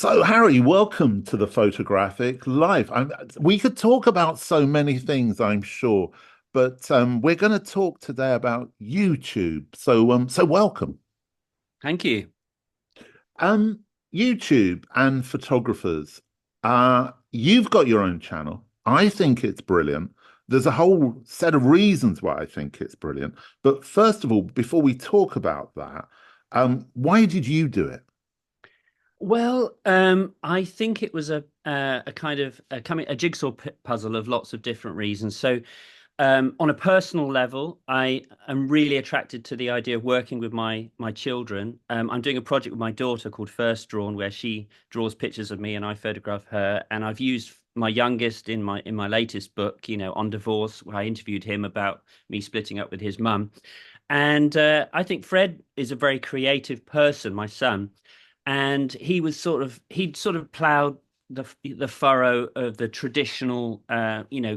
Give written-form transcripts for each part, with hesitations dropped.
So, Harry, welcome to the Photographic Life. We could talk about so many things, I'm sure, but we're going to talk today about YouTube. So welcome. Thank you. Um, YouTube and photographers. You've got your own channel. I think it's brilliant. There's a whole set of reasons why I think it's brilliant. But first of all, before we talk about that, why did you do it? Well, I think it was a kind of a jigsaw puzzle of lots of different reasons. So, on a personal level, I am really attracted to the idea of working with my children. I'm doing a project with my daughter called First Drawn, where she draws pictures of me and I photograph her. And I've used my youngest in my latest book, on divorce, where I interviewed him about me splitting up with his mum. And I think Fred is a very creative person, my son, and he'd sort of plowed the furrow of the traditional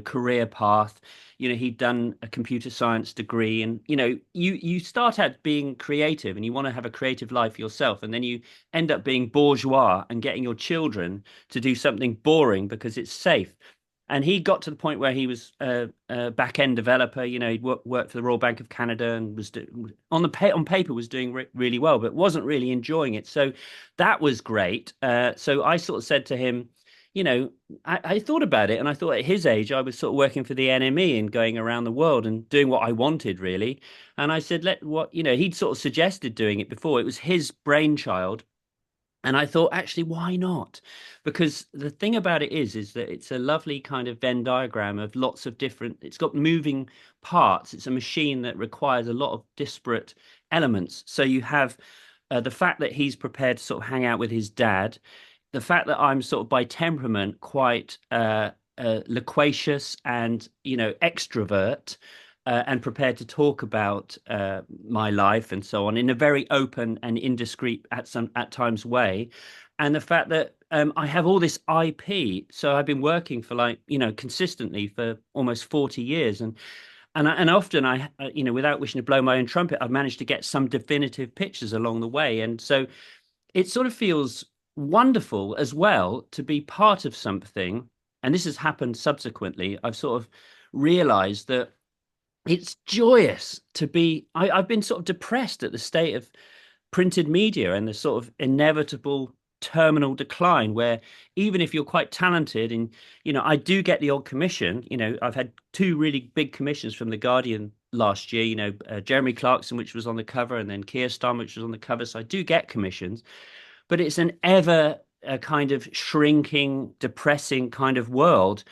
career path. He'd done a computer science degree, and you start out being creative and you want to have a creative life yourself, and then you end up being bourgeois and getting your children to do something boring because it's safe. And he got to the point where he was a back end developer. He'd worked for the Royal Bank of Canada and on paper was doing really well, but wasn't really enjoying it. So that was great. So I sort of said to him, I thought about it, and I thought at his age I was sort of working for the NME and going around the world and doing what I wanted really. And I said, he'd sort of suggested doing it before. It was his brainchild. And I thought, actually, why not? Because the thing about it is that it's a lovely kind of Venn diagram of lots of different, it's got moving parts. It's a machine that requires a lot of disparate elements. So you have the fact that he's prepared to sort of hang out with his dad, the fact that I'm sort of by temperament quite loquacious and, extrovert, and prepared to talk about my life and so on in a very open and indiscreet at times way, and the fact that I have all this IP. So I've been working for consistently for almost 40 years, and often without wishing to blow my own trumpet, I've managed to get some definitive pictures along the way, and so it sort of feels wonderful as well to be part of something. And this has happened subsequently. I've sort of realized that it's joyous to be. I've been sort of depressed at the state of printed media and the sort of inevitable terminal decline, where even if you're quite talented and I do get the odd commission. I've had two really big commissions from the Guardian last year. Jeremy Clarkson, which was on the cover, and then Keir Starmer, which was on the cover. So I do get commissions, but it's an ever kind of shrinking, depressing kind of world,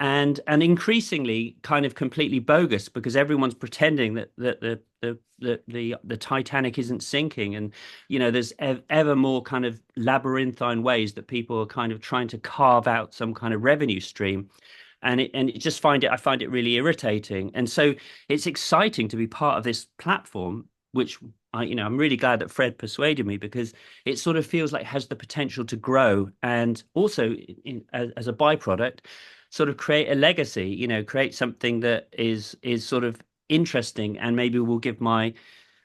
and increasingly kind of completely bogus, because everyone's pretending that the Titanic isn't sinking, and there's ever more kind of labyrinthine ways that people are kind of trying to carve out some kind of revenue stream. And it just I find it really irritating. And so it's exciting to be part of this platform, which I'm really glad that Fred persuaded me, because it sort of feels like it has the potential to grow, and also as a byproduct, sort of create a legacy, create something that is sort of interesting, and maybe will give my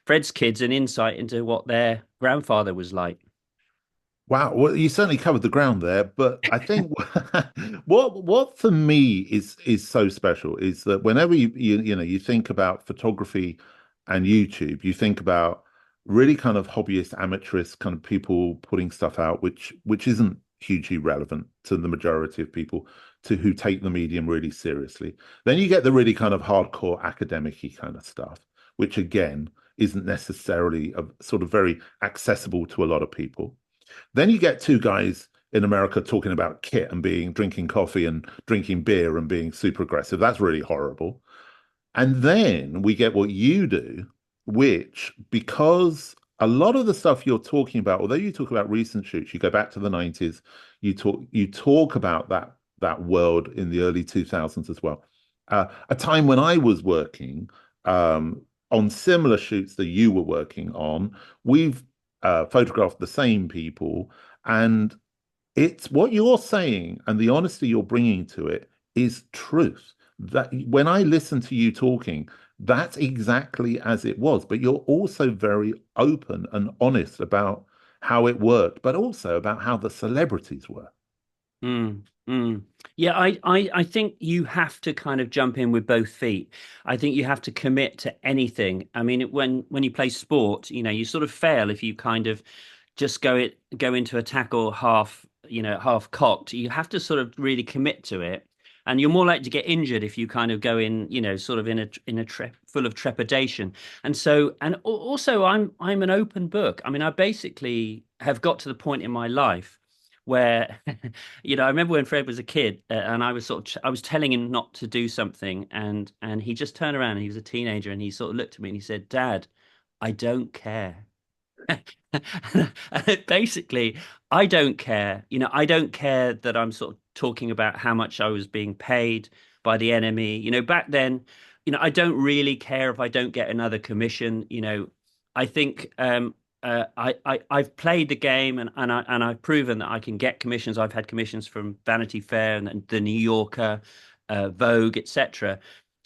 Fred's kids an insight into what their grandfather was like. Wow, well, you certainly covered the ground there, but I think what for me is so special is that whenever you think about photography and YouTube, you think about really kind of hobbyist, amateurist kind of people putting stuff out, which isn't hugely relevant to the majority of people to who take the medium really seriously. Then you get the really kind of hardcore academic-y kind of stuff, which again isn't necessarily sort of very accessible to a lot of people. Then you get two guys in America talking about kit and being drinking coffee and drinking beer and being super aggressive. That's really horrible. And then we get what you do, which because a lot of the stuff you're talking about, although you talk about recent shoots, you go back to the 90s, you talk about that world in the early 2000s as well. A time when I was working on similar shoots that you were working on. We've photographed the same people, and it's what you're saying and the honesty you're bringing to it is truth. That when I listen to you talking, that's exactly as it was. But you're also very open and honest about how it worked, but also about how the celebrities were. Mm, mm. Yeah, I think you have to kind of jump in with both feet. I think you have to commit to anything. I mean, when you play sport, you sort of fail if you kind of just go into attack or half, half cocked. You have to sort of really commit to it. And you're more likely to get injured if you kind of go in, sort of in a full of trepidation. And so, and also, I'm an open book. I mean, I basically have got to the point in my life where I remember when Fred was a kid, and I was telling him not to do something, and he just turned around and he was a teenager, and he sort of looked at me and he said, "Dad, I don't care." Basically, I don't care. I don't care that I'm sort of talking about how much I was being paid by the enemy. Back then, I don't really care if I don't get another commission. I think I've played the game, and I've proven that I can get commissions. I've had commissions from Vanity Fair and the New Yorker, Vogue, etc.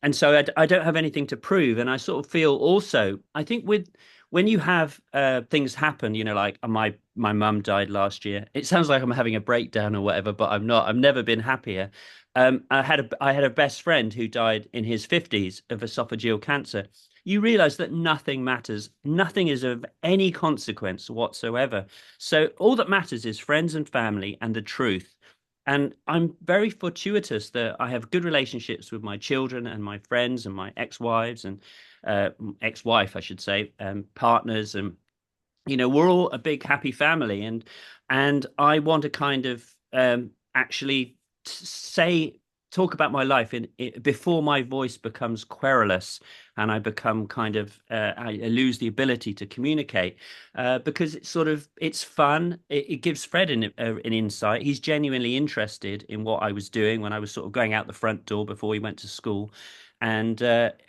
And so I don't have anything to prove. And I sort of feel also, I think with when you have things happen, like my mum died last year. It sounds like I'm having a breakdown or whatever, but I'm not. I've never been happier. I had a best friend who died in his 50s of esophageal cancer. You realize that nothing matters. Nothing is of any consequence whatsoever. So all that matters is friends and family and the truth. And I'm very fortuitous that I have good relationships with my children and my friends and my ex-wives and ex-wife, I should say, partners, and we're all a big happy family, and I want to kind of actually say talk about my life before my voice becomes querulous and I become kind of I lose the ability to communicate, because it's fun. It gives Fred an insight. He's genuinely interested in what I was doing when I was sort of going out the front door before he went to school, and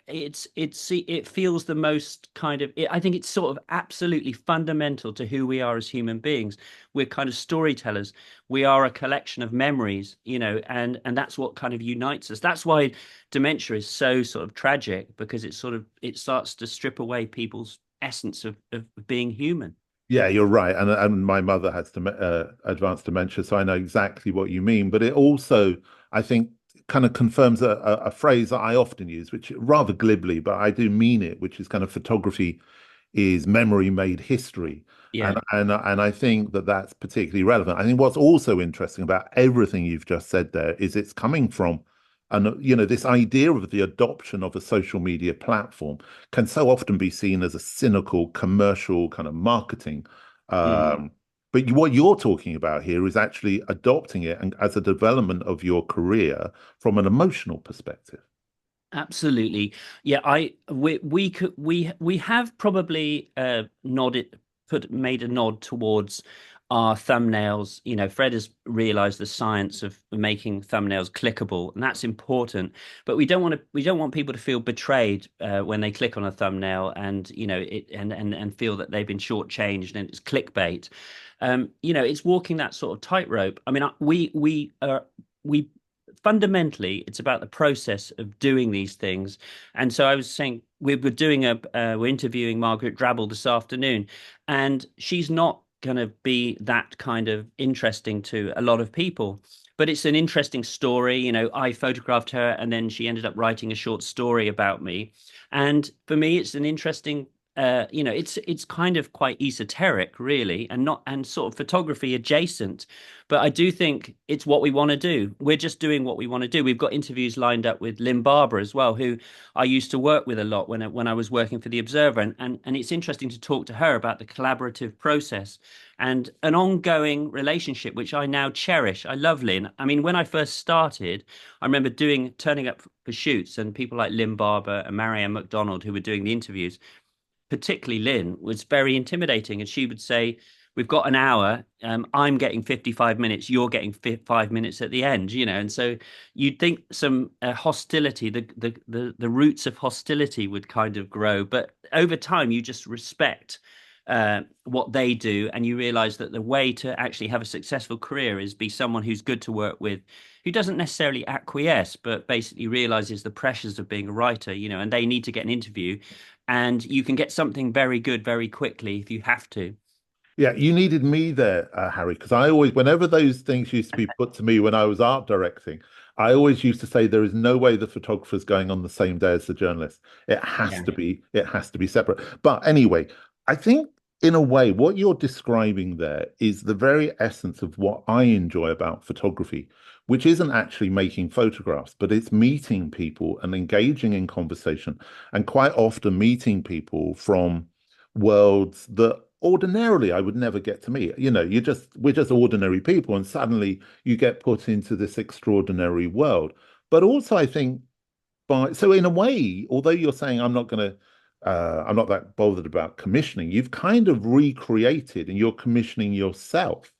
it feels the most kind of I think it's sort of absolutely fundamental to who we are as human beings. We're kind of storytellers. We are a collection of memories, and that's what kind of unites us. That's why dementia is so sort of tragic, because it starts to strip away people's essence of being human. Yeah, you're right. And my mother has advanced dementia, so I know exactly what you mean. But it also, I think, kind of confirms a phrase that I often use, which rather glibly, but I do mean it, which is kind of photography is memory made history. Yeah. And I think that that's particularly relevant. I think what's also interesting about everything you've just said there is it's coming from, and this idea of the adoption of a social media platform can so often be seen as a cynical commercial kind of marketing. Mm. But what you're talking about here is actually adopting it and as a development of your career from an emotional perspective. Absolutely. Yeah, we have probably made a nod towards our thumbnails. Fred has realized the science of making thumbnails clickable, and that's important. But we don't want people to feel betrayed when they click on a thumbnail, and and feel that they've been shortchanged and it's clickbait. It's walking that sort of tightrope. I mean, we fundamentally it's about the process of doing these things. And so I was saying we're interviewing Margaret Drabble this afternoon, and she's not going to be that kind of interesting to a lot of people, but it's an interesting story. I photographed her, and then she ended up writing a short story about me, and for me it's an interesting it's kind of quite esoteric, really, and sort of photography adjacent. But I do think it's what we want to do. We're just doing what we want to do. We've got interviews lined up with Lynn Barber as well, who I used to work with a lot when I was working for the Observer, and it's interesting to talk to her about the collaborative process and an ongoing relationship, which I now cherish. I love Lynn. I mean, when I first started, I remember turning up for shoots, and people like Lynn Barber and Marianne McDonald, who were doing the interviews, particularly Lynn, was very intimidating. And she would say, "We've got an hour. I'm getting 55 minutes. You're getting 5 minutes at the end." And so you'd think some hostility, the roots of hostility would kind of grow. But over time, you just respect what they do, and you realize that the way to actually have a successful career is be someone who's good to work with, who doesn't necessarily acquiesce, but basically realizes the pressures of being a writer, and they need to get an interview, and you can get something very good very quickly if you have to. Yeah, you needed me there, Harry, because I always, whenever those things used to be put to me when I was art directing, I always used to say there is no way the photographer's going on the same day as the journalist. Yeah. It has to be separate. But anyway, I think in a way, what you're describing there is the very essence of what I enjoy about photography, which isn't actually making photographs, but it's meeting people and engaging in conversation, and quite often meeting people from worlds that ordinarily I would never get to meet. We're just ordinary people, and suddenly you get put into this extraordinary world. But also, I think so in a way, although you're saying I'm not that bothered about commissioning, you've kind of recreated and you're commissioning yourself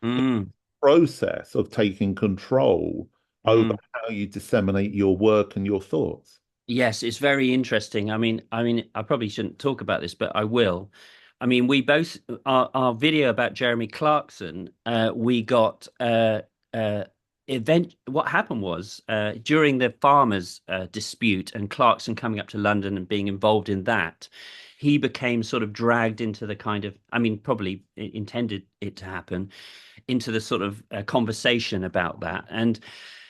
Mm, process of taking control over mm. how you disseminate your work and your thoughts. Yes, it's very interesting. I probably shouldn't talk about this, but I will. I mean, we both our video about Jeremy Clarkson. We got event. What happened was during the farmers' dispute and Clarkson coming up to London and being involved in that, he became sort of dragged into the kind of. I mean, probably intended it to happen into the sort of conversation about that and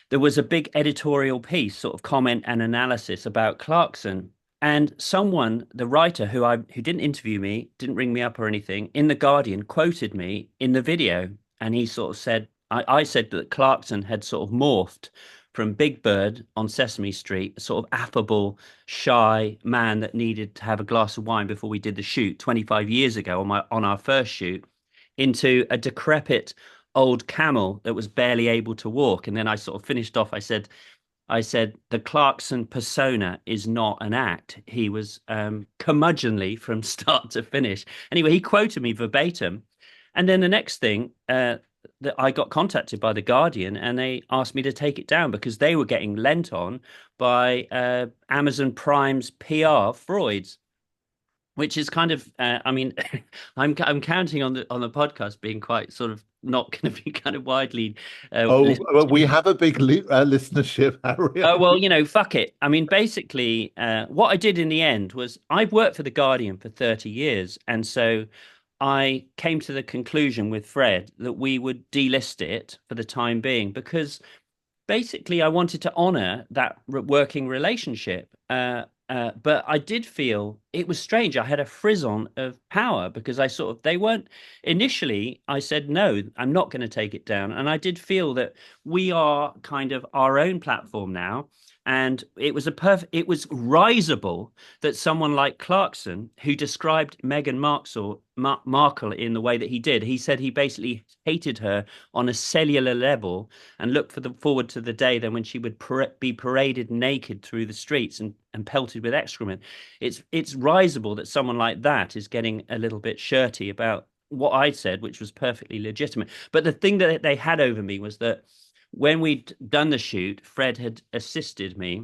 there was a big editorial piece, sort of comment and analysis about Clarkson. And someone, the writer who didn't interview me, didn't ring me up or anything, in the Guardian quoted me in the video, and he sort of said, I said that Clarkson had sort of morphed from Big Bird on Sesame Street, a sort of affable, shy man that needed to have a glass of wine before we did the shoot 25 years ago on our first shoot, into a decrepit old camel that was barely able to walk. And then I sort of finished off. I said the Clarkson persona is not an act. He was curmudgeonly from start to finish. Anyway, he quoted me verbatim. And then the next thing, that I got contacted by the Guardian, and they asked me to take it down because they were getting lent on by Amazon Prime's PR frauds, which is kind of I mean I'm counting on the podcast being quite sort of not going to be kind of widely Oh, listened well, we to. have a big listenership, Harry. Oh well, fuck it. I mean, basically, what I did in the end was I've worked for the Guardian for 30 years, and so I came to the conclusion with Fred that we would delist it for the time being because basically I wanted to honor that working relationship. But I did feel it was strange. I had a frisson of power because I sort of, they weren't initially, I said, no, I'm not going to take it down. And I did feel that we are kind of our own platform now. And it was risible that someone like Clarkson, who described Markle in the way that he did, he said he basically hated her on a cellular level and looked forward to the day then when she would be paraded naked through the streets and pelted with excrement. It's risible that someone like that is getting a little bit shirty about what I said, which was perfectly legitimate. But the thing that they had over me was that when we'd done the shoot, Fred had assisted me.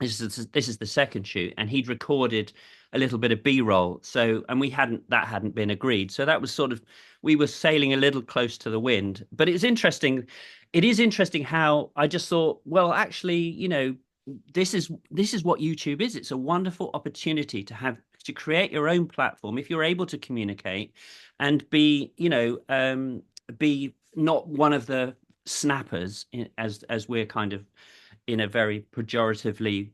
This is the second shoot, and he'd recorded a little bit of B-roll. So, and that hadn't been agreed. So that was sort of we were sailing a little close to the wind. But it's interesting. It is interesting how I just thought, well, actually, this is what YouTube is. It's a wonderful opportunity to create your own platform if you're able to communicate and be not one of the snappers as we're kind of in a very pejoratively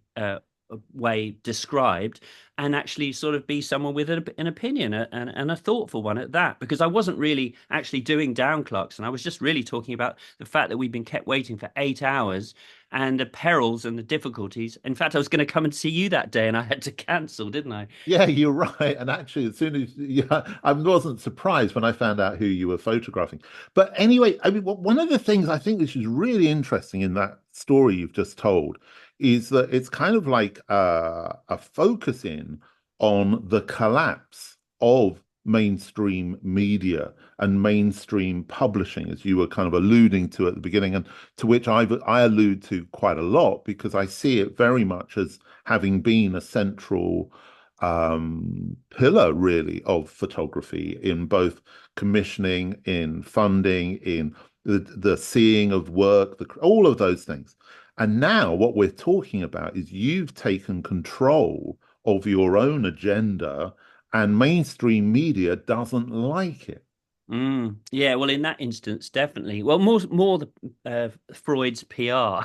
way described, and actually sort of be someone with an opinion and a thoughtful one at that. Because I wasn't really actually doing down Clarkson. I was just really talking about the fact that we've been kept waiting for 8 hours and the perils and the difficulties. In fact, I was going to come and see you that day, and I had to cancel, didn't I? Yeah, you're right. And actually, as soon as yeah, I wasn't surprised when I found out who you were photographing. But anyway, I mean, one of the things I think which is really interesting in that story you've just told is that it's kind of like a focusing on the collapse of mainstream media and mainstream publishing, as you were kind of alluding to at the beginning, and to which I allude to quite a lot because I see it very much as having been a central pillar, really, of photography in both commissioning, in funding, in the seeing of work, all of those things. And now what we're talking about is you've taken control of your own agenda, and mainstream media doesn't like it. Yeah, well, in that instance, definitely. Well, more the Freud's PR,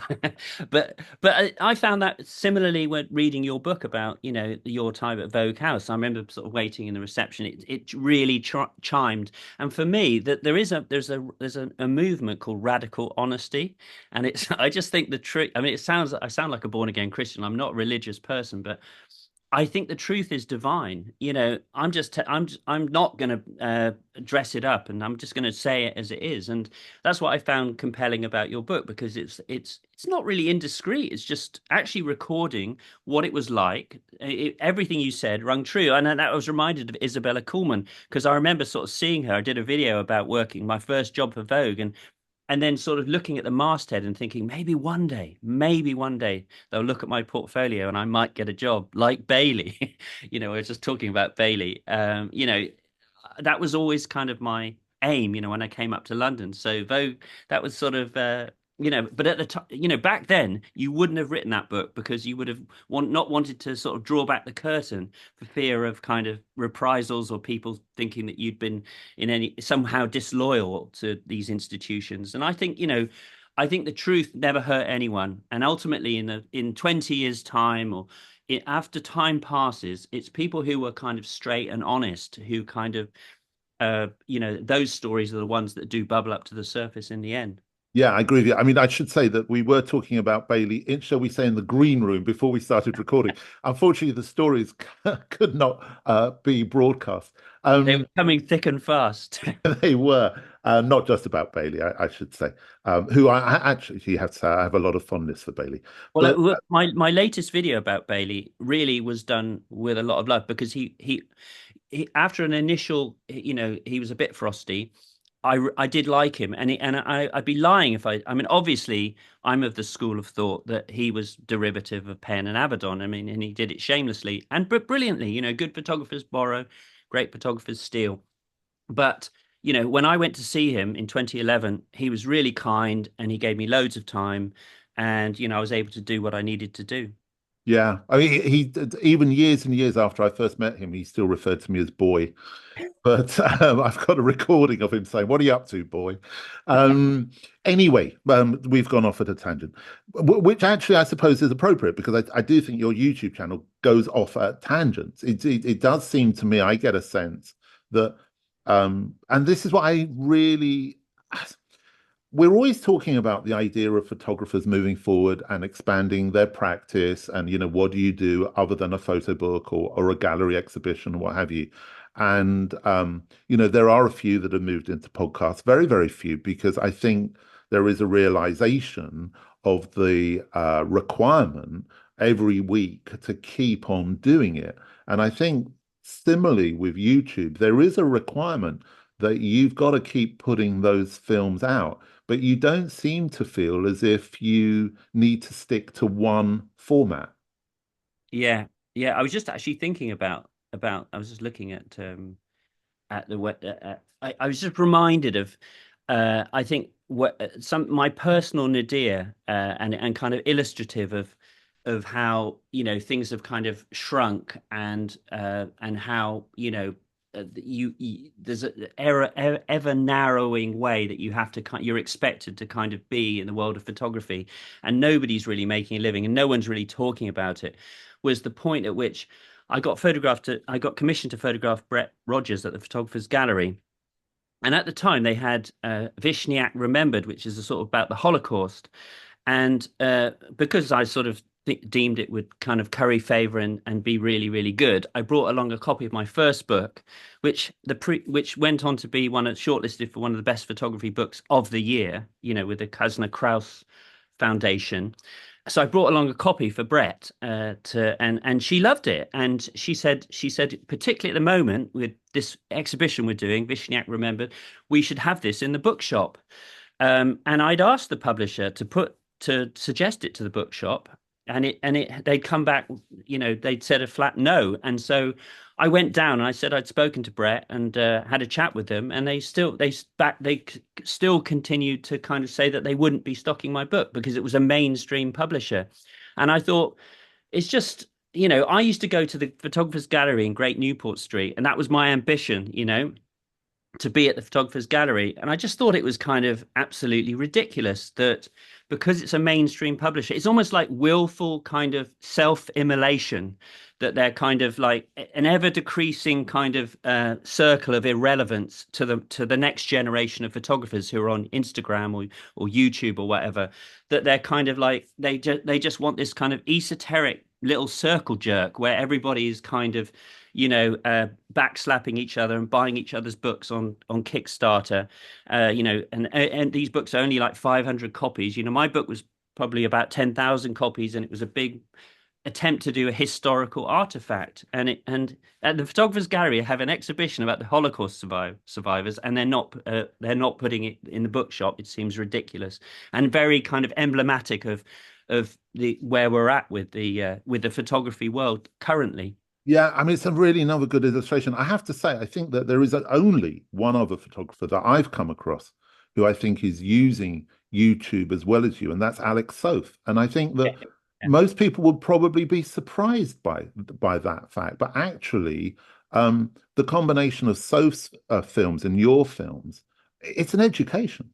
but I found that similarly when reading your book about your time at Vogue House. I remember sort of waiting in the reception. It really chimed, and for me, that there's a movement called radical honesty, and it's I just think the trick. I mean, I sound like a born again Christian. I'm not a religious person, but I think the truth is divine. I'm not going to dress it up, and I'm just going to say it as it is. And that's what I found compelling about your book because it's not really indiscreet. It's just actually recording what it was like. Everything you said rung true. And then I was reminded of Isabella Kuhlman because I remember sort of seeing her. I did a video about working my first job for Vogue, and then sort of looking at the masthead and thinking maybe one day they'll look at my portfolio and I might get a job like Bailey. I was just talking about Bailey. That was always kind of my aim, when I came up to London. So Vogue, that was sort of, but at the time, back then you wouldn't have written that book because you would have not wanted to sort of draw back the curtain for fear of kind of reprisals or people thinking that you'd been in any somehow disloyal to these institutions. And I think the truth never hurt anyone. And ultimately, in 20 years' time or after time passes, it's people who were kind of straight and honest who kind of those stories are the ones that do bubble up to the surface in the end. Yeah, I agree with you. I mean, I should say that we were talking about Bailey in, shall we say, in the green room before we started recording. Unfortunately, the stories could not be broadcast. They were coming thick and fast. They were not just about Bailey, I should say, who I actually you have to say I have a lot of fondness for Bailey. Well, But my latest video about Bailey really was done with a lot of love because he after an initial, he was a bit frosty. I did like him, I'd be lying if I mean, obviously, I'm of the school of thought that he was derivative of Penn and Avedon. I mean, and he did it shamelessly and brilliantly. Good photographers borrow, great photographers steal. But when I went to see him in 2011, he was really kind and he gave me loads of time, and I was able to do what I needed to do. yeah, I mean, he even years and years after I first met him, he still referred to me as boy. But I've got a recording of him saying, "What are you up to, boy?" Um, anyway, we've gone off at a tangent, which actually I suppose is appropriate because I do think your YouTube channel goes off at tangents. It does seem to me, I get a sense that, and this is what I really we're always talking about the idea of photographers moving forward and expanding their practice and what do you do other than a photo book or a gallery exhibition, what have you. And there are a few that have moved into podcasts, very, very few, because I think there is a realization of the requirement every week to keep on doing it. And I think similarly with YouTube, there is a requirement that you've got to keep putting those films out, but you don't seem to feel as if you need to stick to one format. Yeah, yeah. I was just actually thinking about. I was just looking at the I was just reminded of I think what some my personal nadir and kind of illustrative of how things have kind of shrunk and how there's an ever narrowing way that you're expected to kind of be in the world of photography, and nobody's really making a living and no one's really talking about it. Was the point at which I got commissioned to photograph Brett Rogers at the Photographers Gallery. And at the time, they had Vishniac Remembered, which is a sort of about the Holocaust. And because I sort of deemed it would kind of curry favor and be really, really good, I brought along a copy of my first book, which went on to be shortlisted for one of the best photography books of the year, with the Kazner Krauss Foundation. So I brought along a copy for Brett and she loved it, and she said particularly at the moment with this exhibition we're doing, Vishniac Remembered, we should have this in the bookshop. And I'd asked the publisher to suggest it to the bookshop, and they'd come back, they'd said a flat no. And so I went down and I said I'd spoken to Brett and had a chat with them, and they still continued to kind of say that they wouldn't be stocking my book because it was a mainstream publisher. And I thought, it's just, I used to go to the Photographers Gallery in Great Newport Street, and that was my ambition. to be at the photographer's gallery. And I just thought it was kind of absolutely ridiculous that because it's a mainstream publisher, it's almost like willful kind of self-immolation, that they're kind of like an ever decreasing kind of circle of irrelevance to the next generation of photographers who are on Instagram or YouTube or whatever, that they're kind of like they just want this kind of esoteric little circle jerk where everybody is kind of backslapping each other and buying each other's books on Kickstarter, and these books are only like 500 copies. My book was probably about 10,000 copies, and it was a big attempt to do a historical artifact. And at the Photographers Gallery, I have an exhibition about the Holocaust survivors, and they're not putting it in the bookshop. It seems ridiculous and very kind of emblematic of the where we're at with the photography world currently. Yeah, I mean, it's a really another good illustration. I have to say, I think that there is only one other photographer that I've come across who I think is using YouTube as well as you, and that's Alex Soth. And I think that Yeah. most people would probably be surprised by that fact. But actually, the combination of Soth's films and your films, it's an education.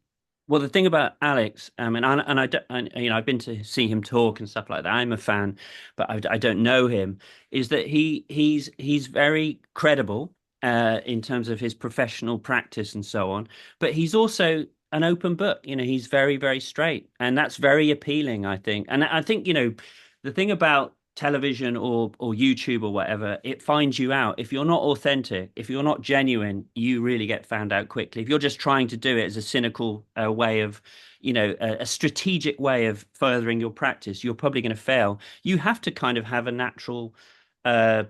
Well, the thing about Alex, and I don't, I've been to see him talk and stuff like that. I'm a fan, but I don't know him. Is that he's very credible in terms of his professional practice and so on, but he's also an open book. He's very, very straight, and that's very appealing, I think. And I think the thing about television or YouTube or whatever, it finds you out. If you're not authentic, if you're not genuine, you really get found out quickly. If you're just trying to do it as a cynical way of, a strategic way of furthering your practice, you're probably going to fail. You have to kind of have a natural uh,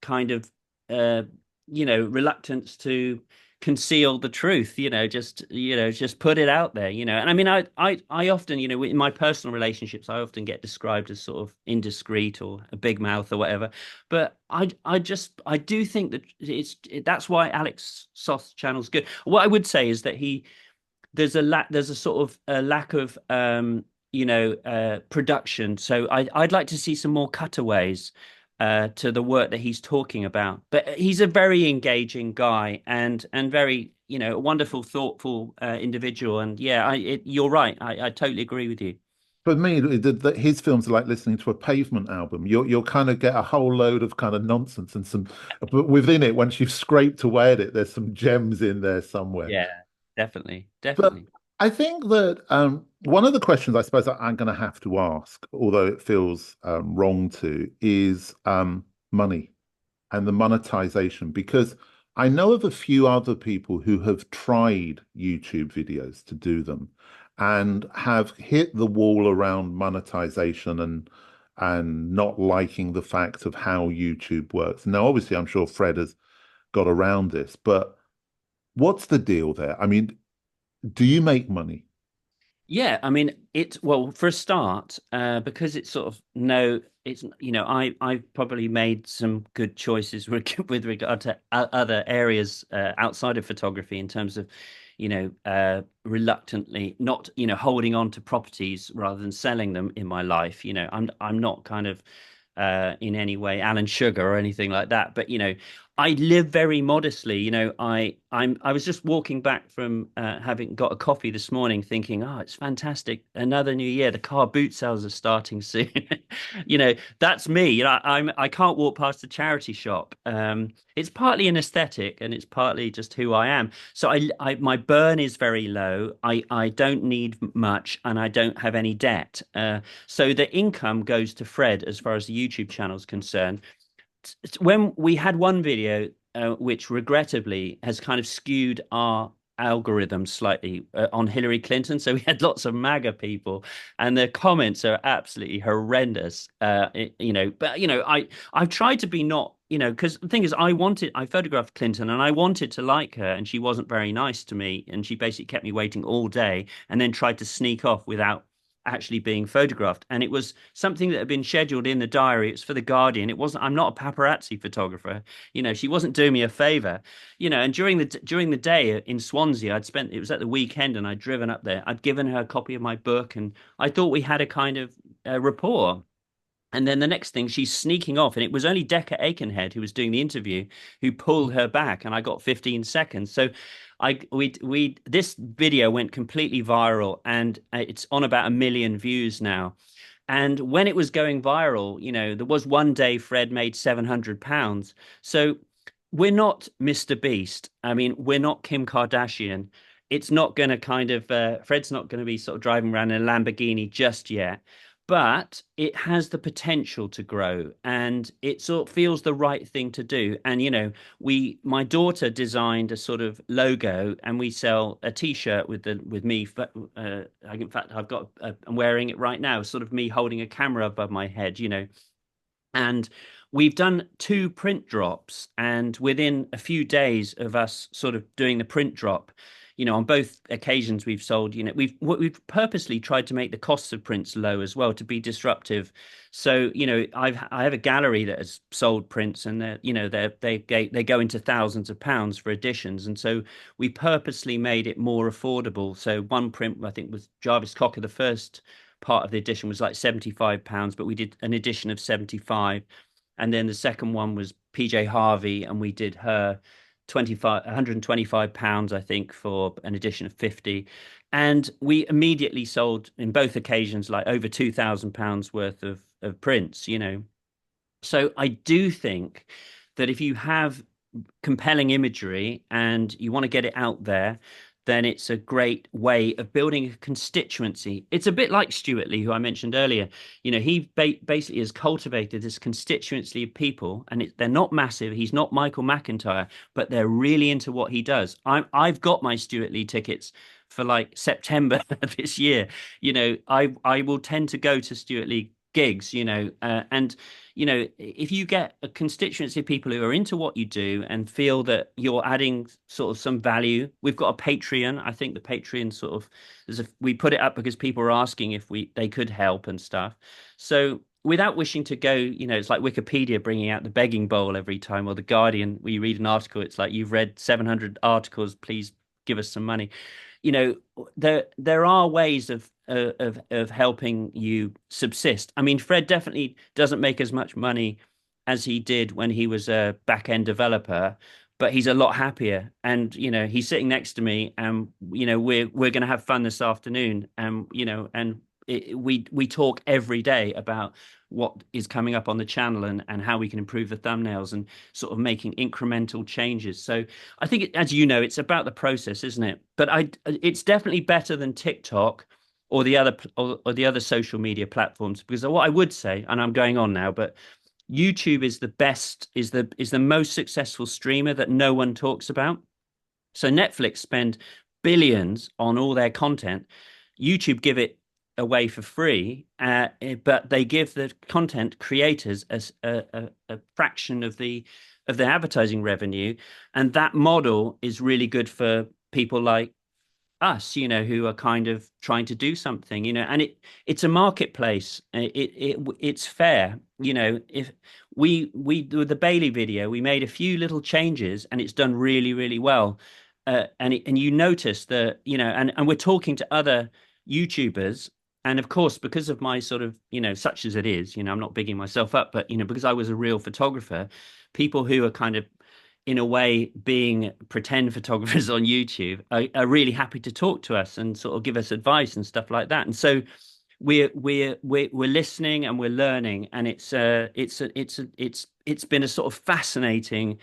kind of, uh, reluctance to conceal the truth, just put it out there. And I mean, I often, in my personal relationships, I often get described as sort of indiscreet or a big mouth or whatever, but I do think that that's why Alex Soth's channel's good. What I would say is that there's a sort of a lack of production. So I'd like to see some more cutaways to the work that he's talking about. But he's a very engaging guy and very, a wonderful, thoughtful individual. And yeah, you're right. I totally agree with you. For me, his films are like listening to a Pavement album. You'll kind of get a whole load of kind of nonsense and some, but within it, once you've scraped away at it, there's some gems in there somewhere. Yeah, definitely, But definitely. I think that one of the questions I suppose that I'm going to have to ask, although it feels wrong to, is money and the monetization, because I know of a few other people who have tried YouTube videos to do them and have hit the wall around monetization and not liking the fact of how YouTube works. Now, obviously, I'm sure Fred has got around this, but what's the deal there? I mean, do you make money? Yeah, I mean well, for a start, because it's sort of no, it's I've probably made some good choices with regard to other areas outside of photography in terms of reluctantly not holding on to properties rather than selling them in my life. I'm not kind of in any way Alan Sugar or anything like that, but I live very modestly. I was just walking back from having got a coffee this morning, thinking, oh, it's fantastic, another new year. The car boot sales are starting soon. That's me. I can't walk past the charity shop. It's partly an aesthetic, and it's partly just who I am. So my burn is very low. I don't need much, and I don't have any debt. So the income goes to Fred as far as the YouTube channel is concerned. When we had one video which regrettably has kind of skewed our algorithm slightly on Hillary Clinton. So we had lots of MAGA people, and the comments are absolutely horrendous. But I've tried to be not. Because the thing is, I photographed Clinton and I wanted to like her, and she wasn't very nice to me. And she basically kept me waiting all day and then tried to sneak off without actually being photographed. And it was something that had been scheduled in the diary. It's for the Guardian. It wasn't, I'm not a paparazzi photographer. She wasn't doing me a favor. And during the day in Swansea, it was at the weekend and I'd driven up there. I'd given her a copy of my book and I thought we had a kind of rapport. And then the next thing, she's sneaking off, and it was only Decca Aikenhead who was doing the interview who pulled her back, and I got 15 seconds. So, we this video went completely viral, and it's on about 1 million views now. And when it was going viral, there was one day Fred made £700. So we're not Mr. Beast. I mean, we're not Kim Kardashian. It's not going to Fred's not going to be sort of driving around in a Lamborghini just yet, but it has the potential to grow, and it sort of feels the right thing to do. And, my daughter designed a sort of logo, and we sell a t-shirt with me. In fact, I'm wearing it right now, sort of me holding a camera above my head, and we've done 2 print drops, and within a few days of us sort of doing the print drop, on both occasions we've sold, we've purposely tried to make the costs of prints low as well to be disruptive. So, I have a gallery that has sold prints, and they go into thousands of pounds for editions, and so we purposely made it more affordable. So one print, I think, was Jarvis Cocker. The first part of the edition was like £75, but we did an edition of 75. And then the second one was PJ Harvey, and we did her £125, I think, for an edition of 50. And we immediately sold in both occasions like over £2,000 worth of prints, So I do think that if you have compelling imagery and you want to get it out there, then it's a great way of building a constituency. It's a bit like Stuart Lee, who I mentioned earlier. He basically has cultivated this constituency of people, and they're not massive. He's not Michael McIntyre, but they're really into what he does. I've got my Stuart Lee tickets for like September this year. I will tend to go to Stuart Lee gigs, and if you get a constituency of people who are into what you do and feel that you're adding sort of some value. We've got a Patreon. I think the Patreon sort of we put it up because people are asking if they could help and stuff. So without wishing to go, it's like Wikipedia bringing out the begging bowl every time, or the Guardian, where you read an article, it's like, you've read 700 articles, please give us some money. There are ways of helping you subsist. I mean, Fred definitely doesn't make as much money as he did when he was a back end developer, but he's a lot happier. And he's sitting next to me, and we're going to have fun this afternoon, and we talk every day about what is coming up on the channel, and how we can improve the thumbnails, and sort of making incremental changes. So I think, as you know, it's about the process, isn't it? But it's definitely better than TikTok or the other social media platforms, because what I would say, and I'm going on now, but YouTube is the best, is the most successful streamer that no one talks about. So Netflix spend billions on all their content. YouTube give it away for free, but they give the content creators a fraction of the advertising revenue, and that model is really good for people like us, who are kind of trying to do something, and it's a marketplace. It's fair, if we with the Bailey video, we made a few little changes, and it's done really, really well. And you notice that, and we're talking to other YouTubers. And of course, because of my sort of, such as it is, I'm not bigging myself up, but, because I was a real photographer, people who are kind of, in a way, being pretend photographers on YouTube are really happy to talk to us and sort of give us advice and stuff like that. And so we're listening, and we're learning, and it's been a sort of fascinating,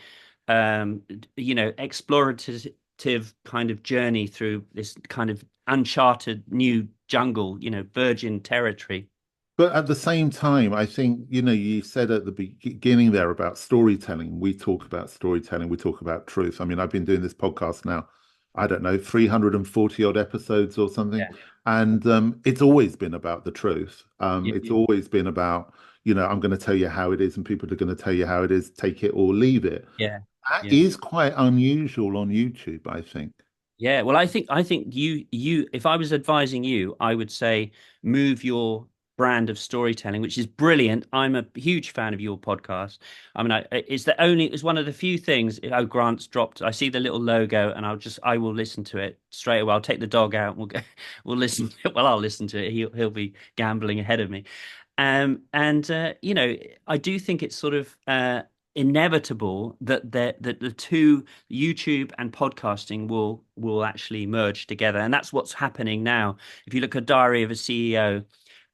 explorative kind of journey through this kind of uncharted new jungle, virgin territory. But at the same time, I think, you said at the beginning there about storytelling. We talk about storytelling, we talk about truth. I mean, I've been doing this podcast now, I don't know, 340 odd episodes or something. Yeah. And it's always been about the truth. Yeah, It's always been about, I'm going to tell you how it is, and people are going to tell you how it is, take it or leave it. yeah, That yeah. is quite unusual on YouTube, I think. Yeah, well, I think if I was advising you, I would say move your brand of storytelling, which is brilliant. I'm a huge fan of your podcast. I mean, it's one of the few things. Oh, Grant's dropped. I see the little logo, and I will listen to it straight away. I'll take the dog out, and we'll listen. Well, I'll listen to it. He'll be gambling ahead of me. And I do think it's sort of inevitable that the two, YouTube and podcasting, will actually merge together, and that's what's happening now. If you look at Diary of a CEO,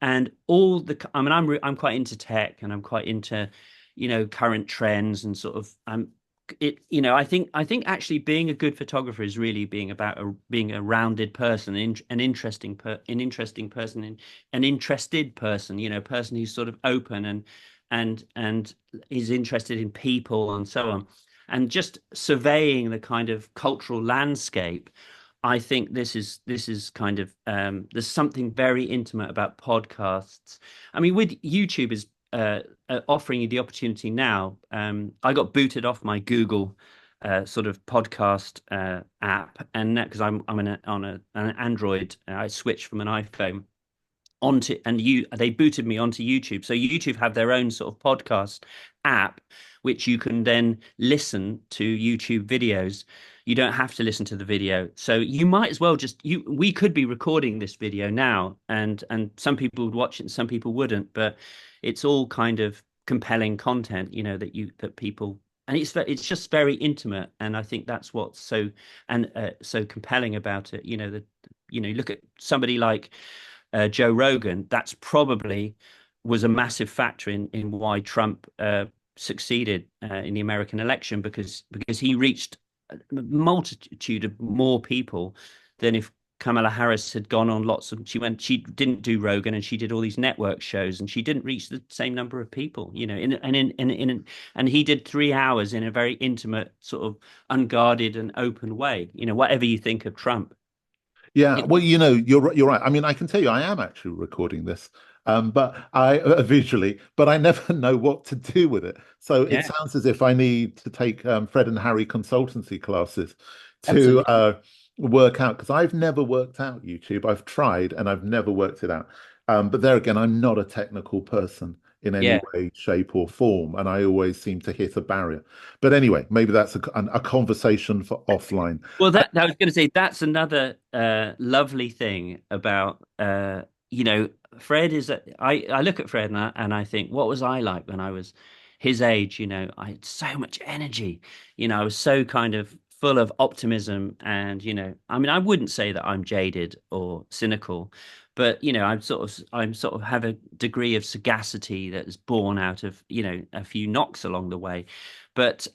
and I mean, I'm quite into tech, and I'm quite into, current trends, and sort of I think actually being a good photographer is really being about being a rounded person, an interesting person, an interested person, a person who's sort of open and is interested in people and so on, and just surveying the kind of cultural landscape. I think this is kind of there's something very intimate about podcasts. I mean, with YouTube is offering you the opportunity now. I got booted off my Google sort of podcast app, and because I'm on an Android, I switched from an iPhone onto, and they booted me onto YouTube. So YouTube have their own sort of podcast app, which you can then listen to YouTube videos. You don't have to listen to the video. So you might as well we could be recording this video now, and some people would watch it and some people wouldn't, but it's all kind of compelling content, that people, and it's just very intimate, and I think that's what's so compelling about it. That you look at somebody like Joe Rogan. That's probably was a massive factor in why Trump succeeded in the American election, because he reached a multitude of more people than if Kamala Harris had gone on she didn't do Rogan, and she did all these network shows, and she didn't reach the same number of people, and he did 3 hours in a very intimate, sort of unguarded and open way, whatever you think of Trump. Yeah, It, well, you're right. I mean, I can tell you, I am actually recording this, but I visually, but I never know what to do with it. So it yeah, sounds as if I need to take Fred and Harry consultancy classes to absolutely. work out, because I've never worked out YouTube. I've tried and I've never worked it out. But there again, I'm not a technical person in any Yeah. way, shape, or form, and I always seem to hit a barrier. But anyway, maybe that's a conversation for offline. Well, that I was going to say, that's another lovely thing about Fred is that I look at Fred, and I think, what was I like when I was his age? I had so much energy. I was so kind of full of optimism, and I mean, I wouldn't say that I'm jaded or cynical, but I'm sort of have a degree of sagacity that is born out of a few knocks along the way. But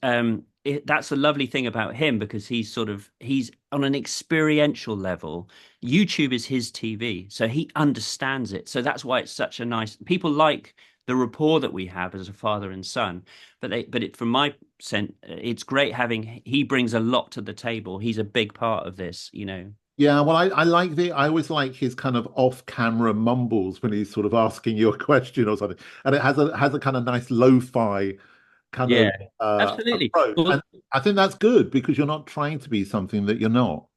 that's a lovely thing about him, because he's on an experiential level. YouTube is his TV, so he understands it. So that's why it's such a nice. People like the rapport that we have as a father and son, from my sense, it's great having. He brings a lot to the table. He's a big part of this. Yeah, well, I always like his kind of off-camera mumbles when he's sort of asking you a question or something, and it has a kind of nice lo-fi kind of Yeah, absolutely. approach, and I think that's good because you're not trying to be something that you're not.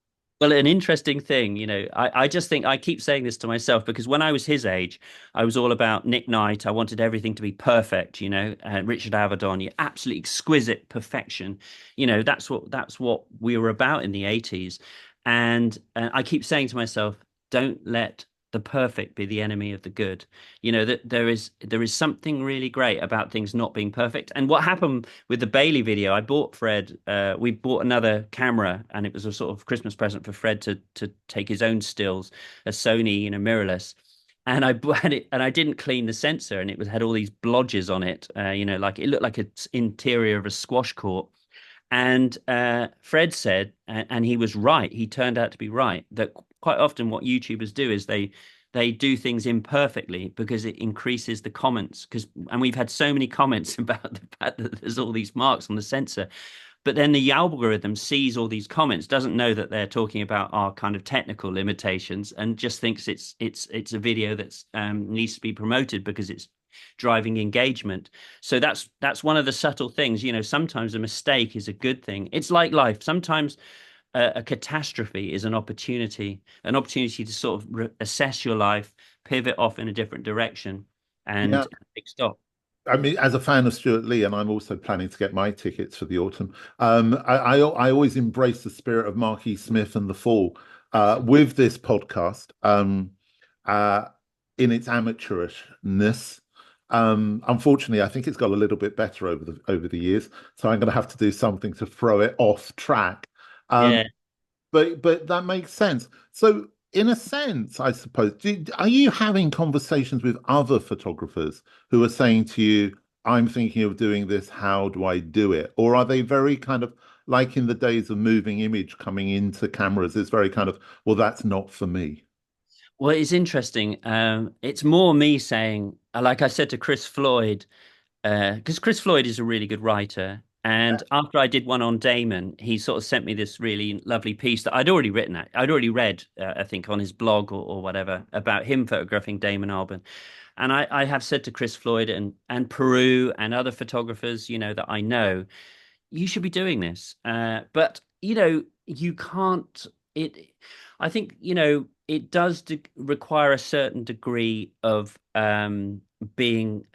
Well, an interesting thing, I just think I keep saying this to myself, because when I was his age, I was all about Nick Knight. I wanted everything to be perfect, Richard Avedon, absolutely exquisite perfection. That's what we were about in the 80s. And I keep saying to myself, don't let the perfect be the enemy of the good. That there is something really great about things not being perfect. And what happened with the Bailey video, I bought Fred. We bought another camera, and it was a sort of Christmas present for Fred to take his own stills, a Sony, mirrorless. And I had it, and I didn't clean the sensor, and had all these blodges on it. Like it looked like an interior of a squash court. And Fred said, and he was right. He turned out to be right, that quite often what YouTubers do is they do things imperfectly because it increases the comments. And we've had so many comments about the fact that there's all these marks on the sensor. But then the algorithm sees all these comments, doesn't know that they're talking about our kind of technical limitations, and just thinks it's a video that's needs to be promoted because it's driving engagement. So that's one of the subtle things. Sometimes a mistake is a good thing. It's like life. Sometimes a catastrophe is an opportunity to sort of assess your life, pivot off in a different direction, Yeah, and take stock. I mean, as a fan of Stuart Lee, and I'm also planning to get my tickets for the autumn. I always embrace the spirit of Marquis Smith and The Fall with this podcast, uh, in its amateurishness. Unfortunately, I think it's got a little bit better over the years, so I'm going to have to do something to throw it off track. Um, Yeah. but that makes sense. So, in a sense, I suppose, are you having conversations with other photographers who are saying to you, "I'm thinking of doing this. How do I do it?" Or are they very kind of like in the days of moving image coming into cameras? It's very kind of, "Well, that's not for me." Well, it's interesting. It's more me saying, like I said to Chris Floyd, because Chris Floyd is a really good writer. And after I did one on Damon, he sort of sent me this really lovely piece that I'd already written. I'd already read, I think, on his blog or whatever about him photographing Damon Albarn. And I have said to Chris Floyd and Peru and other photographers, that I know, you should be doing this. But you can't. It. I think it does require a certain degree of being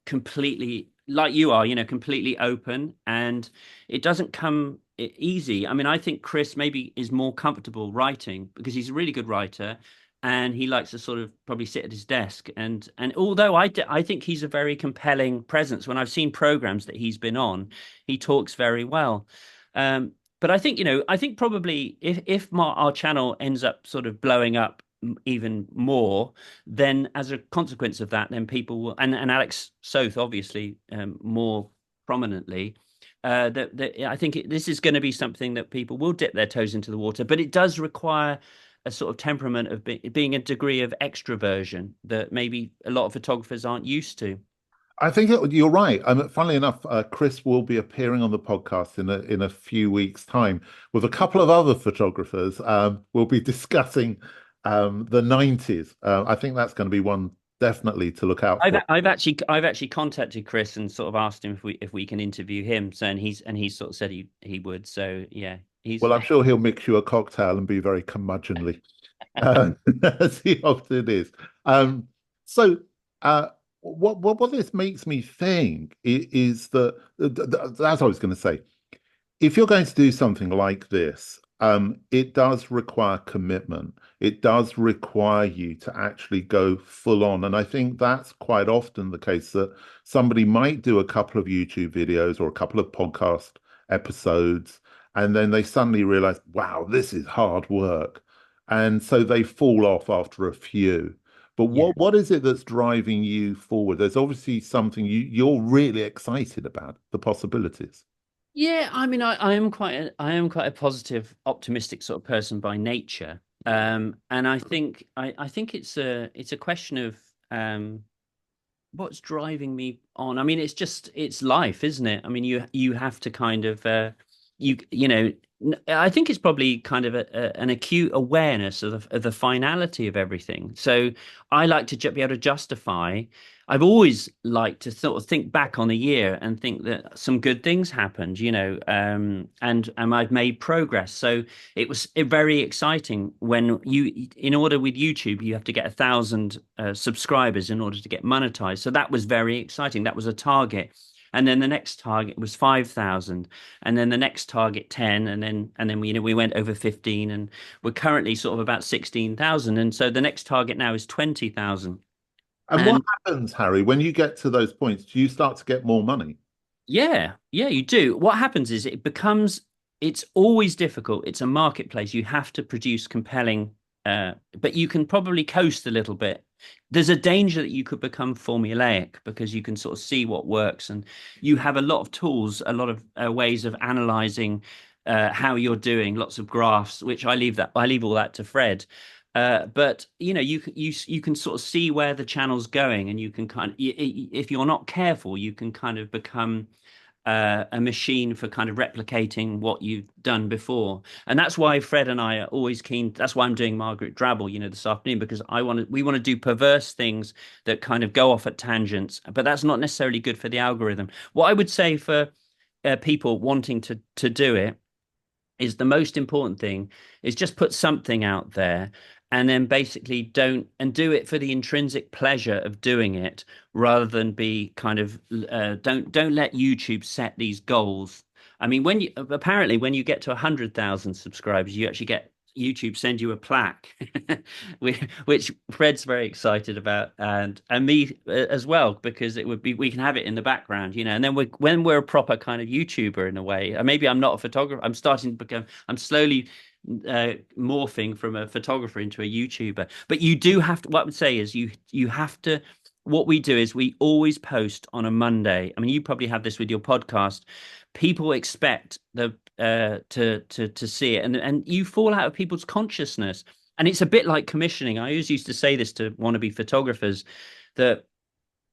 completely like you are, completely open, and it doesn't come easy. I mean, I think Chris maybe is more comfortable writing because he's a really good writer and he likes to sort of probably sit at his desk and although I think he's a very compelling presence when I've seen programs that he's been on, he talks very well. But I think probably if our channel ends up sort of blowing up even more, then as a consequence of that, then people will, and Alex Soth obviously more prominently, that I think this is going to be something that people will dip their toes into the water, but it does require a sort of temperament of being a degree of extroversion that maybe a lot of photographers aren't used to. I think you're right. Funnily enough, Chris will be appearing on the podcast in a few weeks' time with a couple of other photographers. We'll be discussing the 90s. I think that's going to be one definitely to look out for. I've actually contacted Chris and sort of asked him if we can interview him. So and he's sort of said he would. So yeah, he's Well, I'm sure he'll mix you a cocktail and be very curmudgeonly, as he often is. Um, so, uh, what this makes me think is that, as I was going to say, if you're going to do something like this, it does require commitment. It does require you to actually go full on. And I think that's quite often the case that somebody might do a couple of YouTube videos or a couple of podcast episodes, and then they suddenly realize, wow, this is hard work. And so they fall off after a few. But yeah. what is it that's driving you forward? There's obviously something you're really excited about, the possibilities. Yeah, I mean, I am quite a positive, optimistic sort of person by nature, and I think it's a question of what's driving me on. I mean, it's life, isn't it? I mean, you have to kind of I think it's probably kind of an acute awareness of the finality of everything. So I like to be able to justify. I've always liked to sort of think back on a year and think that some good things happened, and I've made progress. So it was very exciting when in order with YouTube, you have to get 1,000 subscribers in order to get monetized. So that was very exciting. That was a target. And then the next target was 5,000, and then the next target 10, and then we went over 15, and we're currently sort of about 16,000. And so the next target now is 20,000. And what And happens, Harry, when you get to those points? Do you start to get more money? yeah, yeah, you do. What happens is it's always difficult. It's a marketplace. You have to produce compelling, but you can probably coast a little bit. There's a danger that you could become formulaic because you can sort of see what works, and you have a lot of tools, a lot of ways of analyzing how you're doing, lots of graphs, which I leave all that to Fred. But you can sort of see where the channel's going, and you can if you're not careful, you can kind of become a machine for kind of replicating what you've done before. And that's why Fred and I are always keen. That's why I'm doing Margaret Drabble, this afternoon, because we want to do perverse things that kind of go off at tangents, but that's not necessarily good for the algorithm. What I would say for people wanting to do it is the most important thing is just put something out there and then basically don't and do it for the intrinsic pleasure of doing it rather than be kind of don't let YouTube set these goals. I mean, when you get to 100,000 subscribers, you actually get YouTube send you a plaque, which Fred's very excited about, and me as well, because it would be we can have it in the background, and then when we're a proper kind of YouTuber in a way. Maybe I'm not a photographer. I'm starting to become. I'm slowly morphing from a photographer into a YouTuber. But you do have to. What I would say is you have to. What we do is we always post on a Monday. I mean, you probably have this with your podcast. People expect the to see it, and you fall out of people's consciousness. And it's a bit like commissioning. I always used to say this to wannabe photographers, that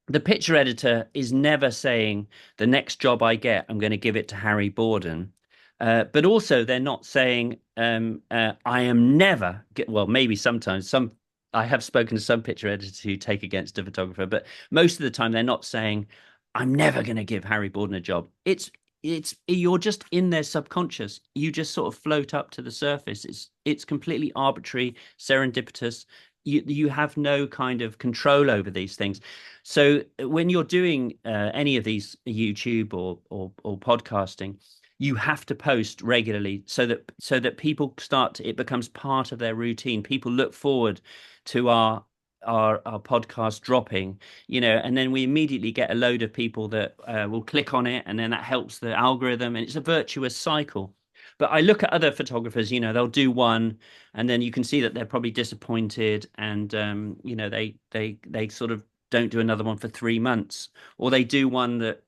the picture editor is never saying the next job I get, I'm going to give it to Harry Borden. But also, they're not saying I am never well, maybe sometimes some. I have spoken to some picture editors who take against a photographer, but most of the time they're not saying I'm never going to give Harry Borden a job. It's you're just in their subconscious. You just sort of float up to the surface. It's completely arbitrary, serendipitous. You have no kind of control over these things. So when you're doing any of these YouTube or podcasting, you have to post regularly so that people it becomes part of their routine. People look forward to our podcast dropping, and then we immediately get a load of people that will click on it, and then that helps the algorithm, and it's a virtuous cycle. But I look at other photographers, they'll do one, and then you can see that they're probably disappointed, and they sort of don't do another one for 3 months, or they do one that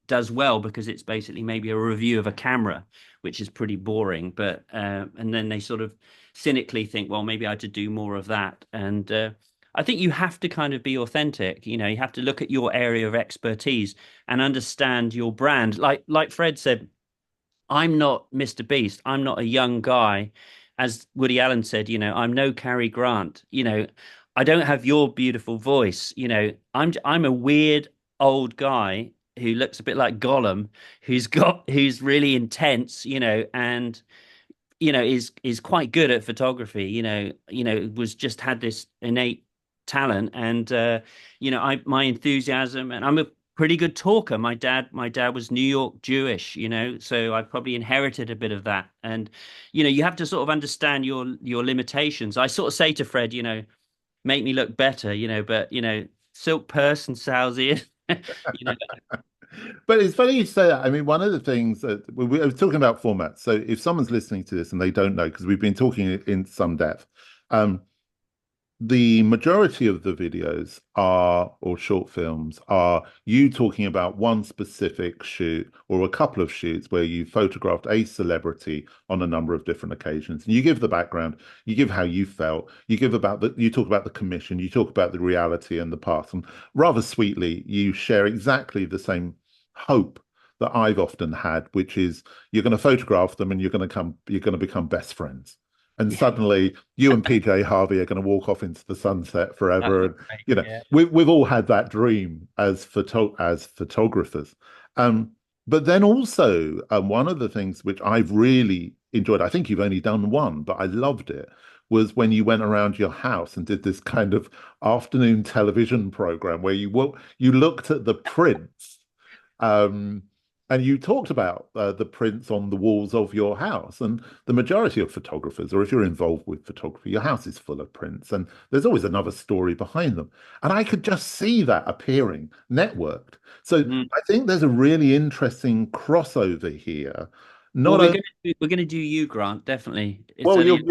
does well because it's basically maybe a review of a camera, which is pretty boring. But and then they sort of cynically think, well, maybe I had to do more of that. And I think you have to kind of be authentic. You have to look at your area of expertise and understand your brand. Like Fred said, I'm not Mr. Beast. I'm not a young guy. As Woody Allen said, I'm no Cary Grant. I don't have your beautiful voice. I'm a weird old guy who looks a bit like Gollum, who's really intense, and is quite good at photography. Was just had this innate talent, and my enthusiasm, and I'm a pretty good talker. My dad was New York Jewish, so I probably inherited a bit of that. And you have to sort of understand your limitations. I sort of say to Fred, make me look better, but silk purse and sow's ears. you know But it's funny you say that. I mean, one of the things that I was talking about formats. So if someone's listening to this and they don't know, because we've been talking in some depth, um, the majority of the videos are, or short films, are you talking about one specific shoot or a couple of shoots where you photographed a celebrity on a number of different occasions. And you give the background, you give how you felt, you talk about the commission, you talk about the reality and the path. And rather sweetly, you share exactly the same hope that I've often had, which is you're going to photograph them and you're going to become best friends. And suddenly you and PJ Harvey are going to walk off into the sunset That would forever. be And great. you know, Yeah. we've all had that dream as photographers. Um, but then also one of the things which I've really enjoyed, I think you've only done one, but I loved it, was when you went around your house and did this kind of afternoon television program where you looked at the prints um, and you talked about the prints on the walls of your house. And the majority of photographers, or if you're involved with photography, your house is full of prints, and there's always another story behind them. And I could just see that appearing networked. So Mm. I think there's a really interesting crossover here. Well, Not we're only, gonna do you, Grant. Definitely. It's well, only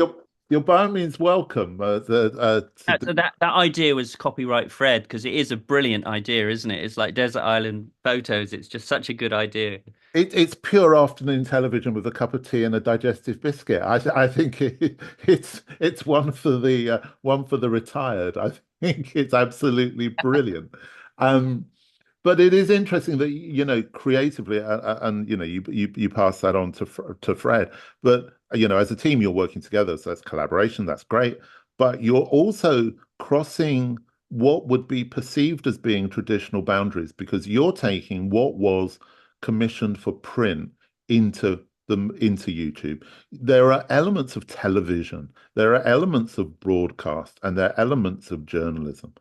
you're by all means welcome to so that idea was copyright Fred, because it is a brilliant idea, isn't it? It's like desert island photos. It's just such a good idea. it's pure afternoon television with a cup of tea and a digestive biscuit. I think it's one for the retired. I think it's absolutely brilliant. Um, but it is interesting that creatively, and you pass that on to Fred. But as a team, you're working together, so that's collaboration. That's great. But you're also crossing what would be perceived as being traditional boundaries because you're taking what was commissioned for print into YouTube. There are elements of television, there are elements of broadcast, and there are elements of journalism.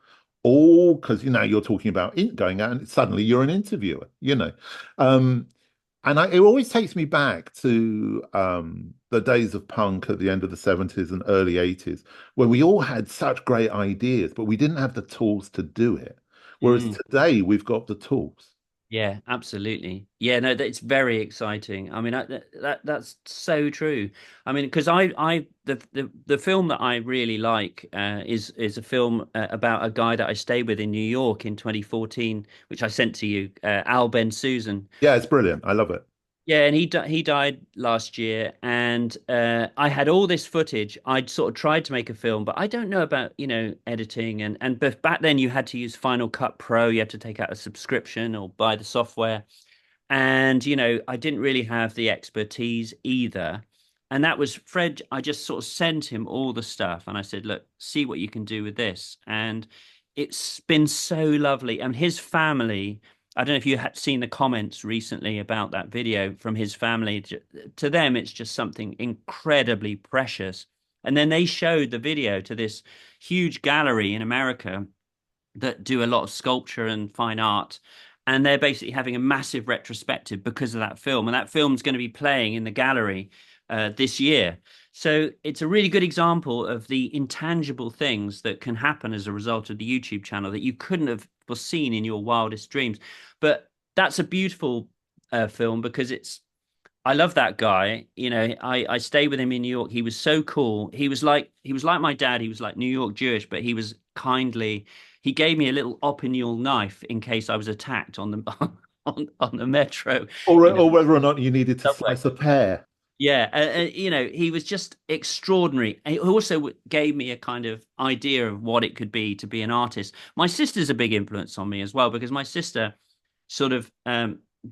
All because you're talking about going out and suddenly you're an interviewer. Um, And it always takes me back to the days of punk at the end of the 70s and early 80s, where we all had such great ideas, but we didn't have the tools to do it. Whereas Mm. today we've got the tools. Yeah, absolutely. Yeah, no, that's very exciting. I mean, that's so true. I mean, because the film that I really like is a film about a guy that I stayed with in New York in 2014, which I sent to you, Al Ben Susan. Yeah, it's brilliant. I love it. Yeah, and he died last year, and I had all this footage. I'd sort of tried to make a film, but I don't know about, editing and but back then you had to use Final Cut Pro. You had to take out a subscription or buy the software. And, I didn't really have the expertise either. And that was Fred. I just sort of sent him all the stuff and I said, look, see what you can do with this. And it's been so lovely. And his family, I don't know if you had seen the comments recently about that video from his family. To them, it's just something incredibly precious. And then they showed the video to this huge gallery in America that do a lot of sculpture and fine art. And they're basically having a massive retrospective because of that film. And that film's going to be playing in the gallery this year. So it's a really good example of the intangible things that can happen as a result of the YouTube channel that you couldn't have foreseen in your wildest dreams. But that's a beautiful film because I love that guy. I stayed with him in New York. He was so cool. He was like my dad. He was like New York Jewish, but he was kindly. He gave me a little opinion knife in case I was attacked on the on the metro, Or, you know, or whether or not you needed to subway. slice a pear. Yeah, he was just extraordinary. And he also gave me a kind of idea of what it could be to be an artist. My sister's a big influence on me as well because my sister sort of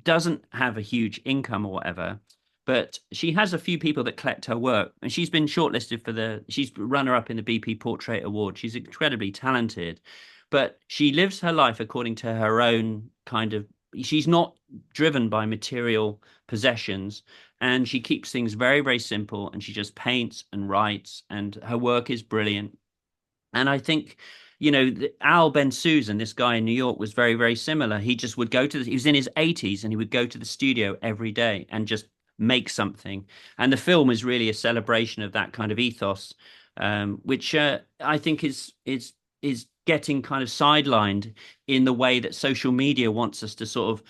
doesn't have a huge income or whatever, but she has a few people that collect her work, and she's been shortlisted for she's runner up in the BP Portrait Award. She's incredibly talented, but she lives her life according to her own kind of. She's not driven by material possessions, and she keeps things very, very simple, and she just paints and writes, and her work is brilliant. And I think, Al Ben Susan, this guy in New York, was very, very similar. He just would go he was in his 80s and he would go to the studio every day and just make something. And the film is really a celebration of that kind of ethos, which I think is getting kind of sidelined in the way that social media wants us to sort of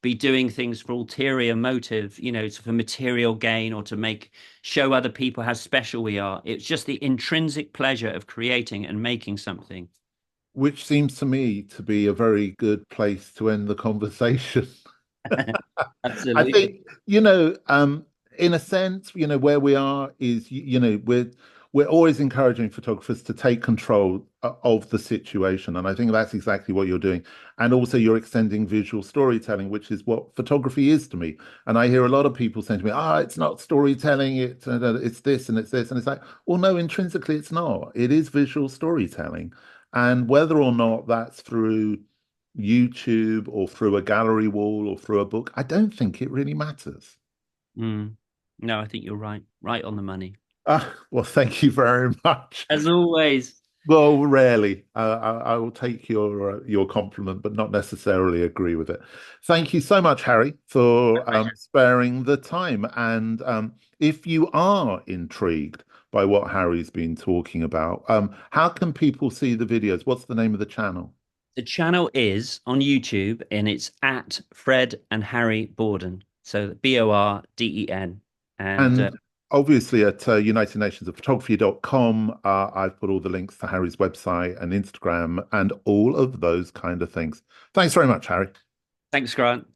be doing things for ulterior motive, for material gain or to show other people how special we are. It's just the intrinsic pleasure of creating and making something. Which seems to me to be a very good place to end the conversation. I Absolutely. think, in a sense, where we are is, we're always encouraging photographers to take control of the situation. And I think that's exactly what you're doing. And also you're extending visual storytelling, which is what photography is to me. And I hear a lot of people saying to me, it's not storytelling, it's this and it's this. And it's like, well, no, intrinsically it's not. It is visual storytelling. And whether or not that's through YouTube or through a gallery wall or through a book, I don't think it really matters. Mm. No, I think you're right. Right on the money. Well, thank you very much. As always. Well, rarely. I will take your compliment, but not necessarily agree with it. Thank you so much, Harry, for sparing the time. And if you are intrigued by what Harry's been talking about, how can people see the videos? What's the name of the channel? The channel is on YouTube and it's at Fred and Harry Borden. So Borden. And And obviously at United Nations of Photography.com, I've put all the links to Harry's website and Instagram and all of those kind of things. Thanks very much, Harry. thanks, Grant.